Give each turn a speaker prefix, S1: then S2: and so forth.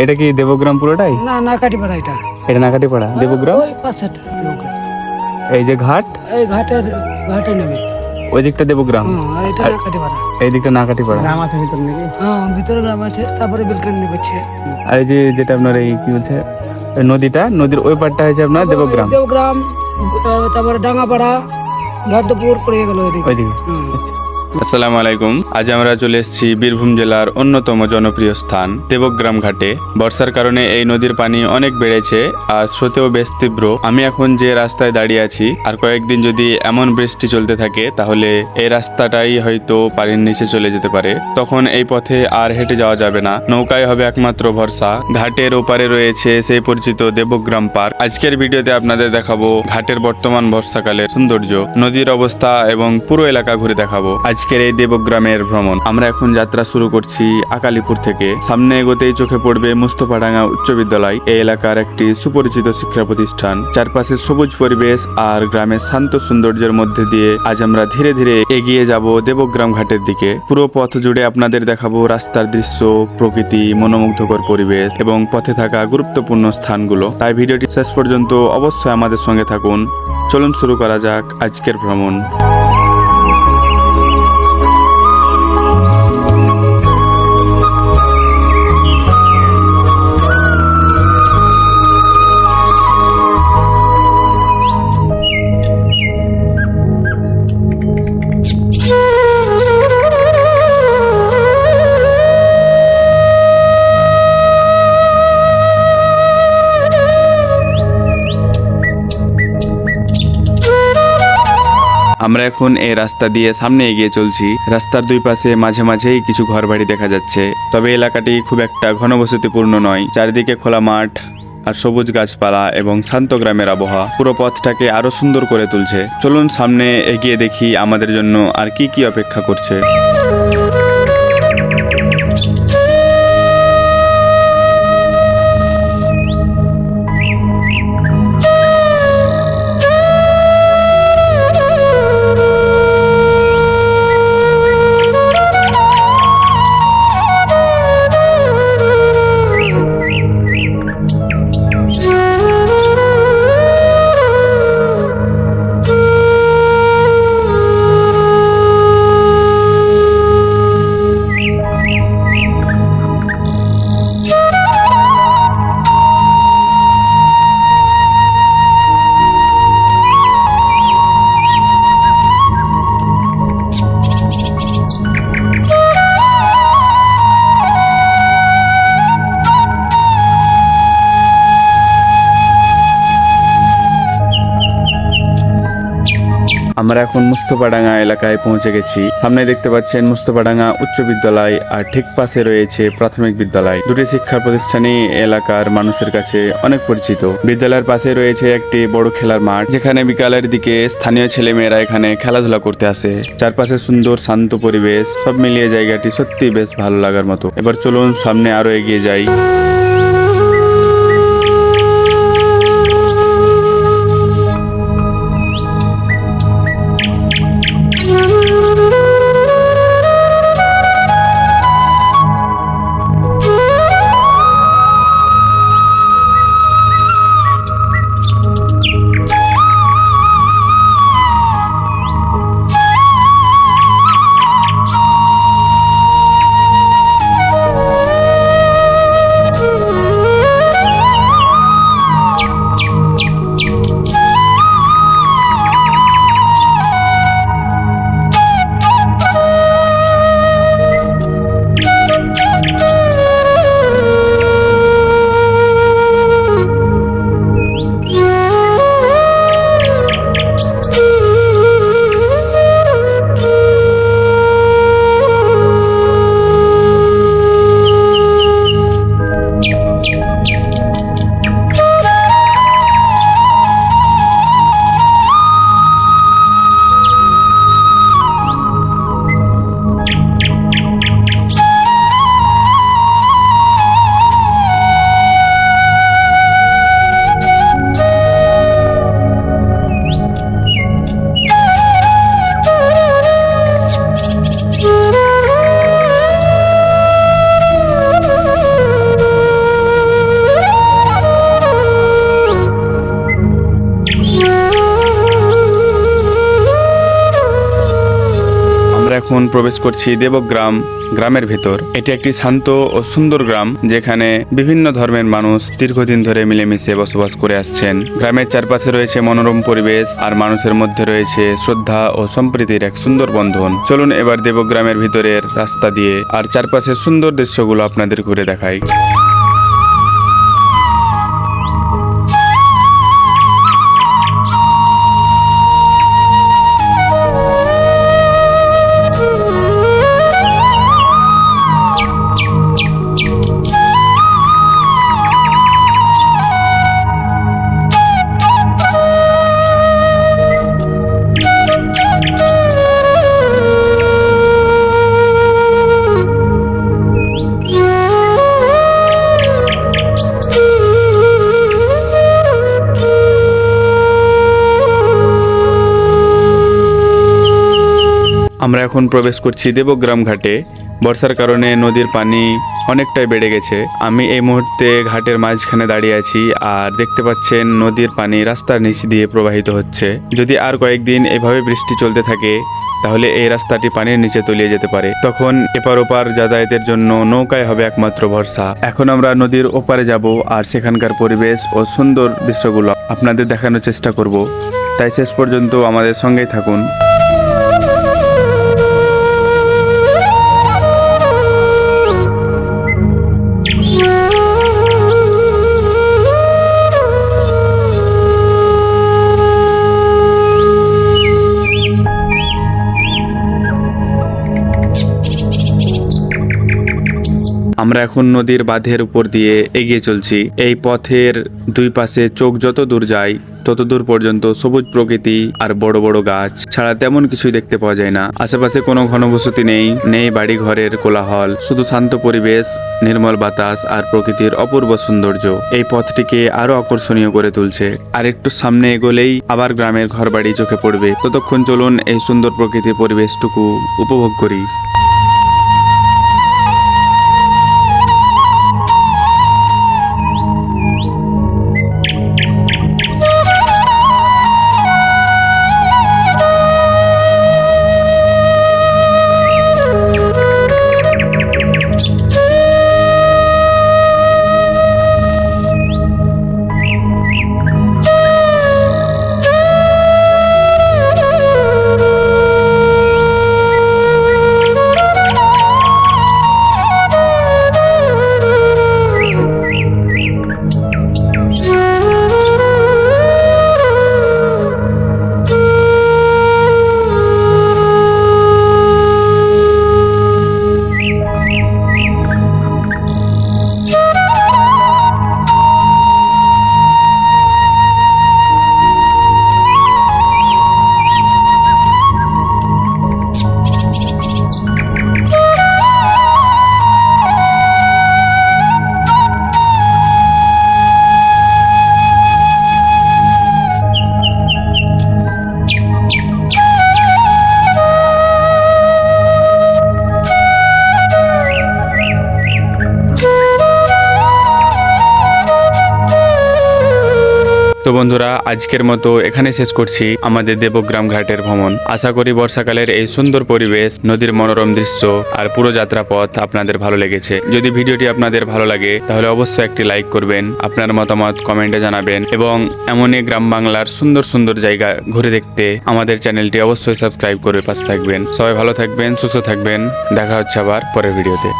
S1: এটা কি দেবগ্রাম পুরোটাই?
S2: না নাকাটিপাড়া এটা।
S1: এটা নাকাটিপাড়া দেবগ্রাম।
S2: ওই পাশেটা দেবগ্রাম।
S1: এই যে ঘাট,
S2: এই ঘাটে নেমে।
S1: ওই দিকটা দেবগ্রাম,
S2: আর এটা নাকাটিপাড়া।
S1: এই দিকটা নাকাটিপাড়া।
S2: গ্রাম আছে ভিতরে নাকি? ভিতরে গ্রাম আছে, তারপরে বেলকানি করছে।
S1: আর এই যে যেটা আপনার এই কি বলছে নদীটা, নদীর ওই পাড়টা হচ্ছে আপনার দেবগ্রাম।
S2: দেবগ্রাম, তারপরে ডাঙ্গাপাড়া, ভদ্রপুর পড়ে গেল ওইদিকে।
S1: ওইদিকে। আসসালামু আলাইকুম। আজ আমরা চলে এসেছি বীরভূম জেলার অন্যতম জনপ্রিয় স্থান দেবগ্রাম ঘাটে। বর্ষার কারণে এই নদীর পানি অনেক বেড়েছে আর স্রোতেও বেশ তীব্র। আমি এখন যে রাস্তায় দাঁড়িয়ে আছি, আর কয়েকদিন যদি এমন বৃষ্টি চলতে থাকে তাহলে এই রাস্তাটাই হয়তো পানির নিচে চলে যেতে পারে। তখন এই পথে আর হেঁটে যাওয়া যাবে না, নৌকায় হবে একমাত্র ভরসা। ঘাটের ওপারে রয়েছে সেই পরিচিত দেবগ্রাম পার্ক। আজকের ভিডিওতে আপনাদের দেখাবো ঘাটের বর্তমান বর্ষাকালের সৌন্দর্য, নদীর অবস্থা এবং পুরো এলাকা ঘুরে দেখাবো আজকের এই দেবগ্রামের ভ্রমণ। আমরা এখন যাত্রা শুরু করছি আকালিপুর থেকে। সামনে এগোতেই চোখে পড়বে মুস্তফাডাঙ্গা উচ্চ বিদ্যালয়। এই এলাকার একটি সুপরিচিত শিক্ষা প্রতিষ্ঠান। চারপাশে সবুজ পরিবেশ আর গ্রামের শান্ত সৌন্দর্যের মধ্যে দিয়ে আজ আমরা ধীরে ধীরে এগিয়ে যাব দেবগ্রাম ঘাটের দিকে। পুরো পথ জুড়ে আপনাদের দেখাবো রাস্তার দৃশ্য, প্রকৃতি, মনোমুগ্ধকর পরিবেশ এবং পথে থাকা গুরুত্বপূর্ণ স্থানগুলো। তাই ভিডিওটি শেষ পর্যন্ত অবশ্যই আমাদের সঙ্গে থাকুন। চলুন শুরু করা যাক আজকের ভ্রমণ। আমরা এখন এই রাস্তা দিয়ে সামনে এগিয়ে চলছি। রাস্তার দুই পাশে মাঝে মাঝেই কিছু ঘরবাড়ি দেখা যাচ্ছে, তবে এলাকাটি খুব একটা ঘনবসতিপূর্ণ নয়। চারিদিকে খোলা মাঠ আর সবুজ গাছপালা এবং শান্ত গ্রামের আবহাওয়া পুরো পথটাকে আরো সুন্দর করে তুলছে। চলুন সামনে এগিয়ে দেখি আমাদের জন্য আর কি কি অপেক্ষা করছে। আমরা এখন মুস্তফাডাঙ্গা এলাকায় পৌঁছে গেছি। সামনে দেখতে পাচ্ছেন মুস্তফাডাঙ্গা উচ্চ বিদ্যালয় আর ঠিক পাশে রয়েছে প্রাথমিক বিদ্যালয়। দুটি শিক্ষা প্রতিষ্ঠানই এলাকার মানুষের কাছে অনেক পরিচিত। বিদ্যালয়ের পাশে রয়েছে একটি বড় খেলার মাঠ, যেখানে বিকালের দিকে স্থানীয় ছেলেমেয়েরা এখানে খেলাধুলা করতে আসে। চারপাশে সুন্দর শান্ত পরিবেশ, সব মিলিয়ে জায়গাটি সত্যি বেশ ভালো লাগার মতো। এবার চলুন সামনে আরো এগিয়ে যাই। এখন প্রবেশ করছি দেবগ্রাম গ্রামের ভেতর। এটি একটি শান্ত ও সুন্দর গ্রাম, যেখানে বিভিন্ন ধর্মের মানুষ দীর্ঘদিন ধরে মিলেমিশে বসবাস করে আসছেন। গ্রামের চারপাশে রয়েছে মনোরম পরিবেশ, আর মানুষের মধ্যে রয়েছে শ্রদ্ধা ও সম্প্রীতির এক সুন্দর বন্ধন। চলুন এবার দেবগ্রামের ভিতরের রাস্তা দিয়ে আর চারপাশের সুন্দর দৃশ্যগুলো আপনাদের ঘুরে দেখাই। আমরা এখন প্রবেশ করছি দেবগ্রাম ঘাটে। বর্ষার কারণে নদীর পানি অনেকটাই বেড়ে গেছে। আমি এই মুহূর্তে ঘাটের মাঝখানে দাঁড়িয়ে আছি, আর দেখতে পাচ্ছেন নদীর পানি রাস্তার নিচ দিয়ে প্রবাহিত হচ্ছে। যদি আর কয়েকদিন এভাবে বৃষ্টি চলতে থাকে তাহলে এই রাস্তাটি পানির নিচে তলিয়ে যেতে পারে। তখন এপার ওপার যাতায়াতের জন্য নৌকায় হবে একমাত্র ভরসা। এখন আমরা নদীর ওপারে যাব, আর সেখানকার পরিবেশ ও সুন্দর দৃশ্যগুলো আপনাদের দেখানোর চেষ্টা করব। তাই শেষ পর্যন্ত আমাদের সঙ্গেই থাকুন। আমরা এখন নদীর বাঁধের উপর দিয়ে এগিয়ে চলছি। এই পথের দুই পাশে চোখ যত দূর যায় তত দূর পর্যন্ত সবুজ প্রকৃতি আর বড় বড় গাছ ছাড়া তেমন কিছুই দেখতে পাওয়া যায় না। আশেপাশে কোনো ঘনবসতি নেই বাড়ি ঘরের কোলাহল, শুধু শান্ত পরিবেশ, নির্মল বাতাস আর প্রকৃতির অপূর্ব সৌন্দর্য এই পথটিকে আরো আকর্ষণীয় করে তুলছে। আর একটু সামনে এগোলেই আবার গ্রামের ঘরবাড়ি চোখে পড়বে। ততক্ষণ চলুন এই সুন্দর প্রকৃতির পরিবেশটুকু উপভোগ করি। তো বন্ধুরা, আজকের মতো এখানে শেষ করছি আমাদের দেবগ্রাম ঘাটের ভ্রমণ। আশা করি বর্ষাকালের এই সুন্দর পরিবেশ, নদীর মনোরম দৃশ্য আর পুরো যাত্রাপথ আপনাদের ভালো লেগেছে। যদি ভিডিওটি আপনাদের ভালো লাগে তাহলে অবশ্যই একটি লাইক করবেন, আপনার মতামত কমেন্টে জানাবেন, এবং এমনই গ্রাম বাংলার সুন্দর সুন্দর জায়গা ঘুরে দেখতে আমাদের চ্যানেলটি অবশ্যই সাবস্ক্রাইব করে পাশে থাকবেন। সবাই ভালো থাকবেন, সুস্থ থাকবেন। দেখা হচ্ছে আবার পরের ভিডিওতে।